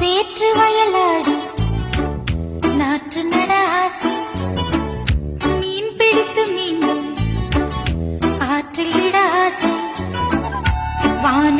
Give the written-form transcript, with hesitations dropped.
சேற்று வயலாடி நாற்று நட ஆசை, மீன் பிடித்து மீண்டும் ஆற்றில் விட ஆசை, வான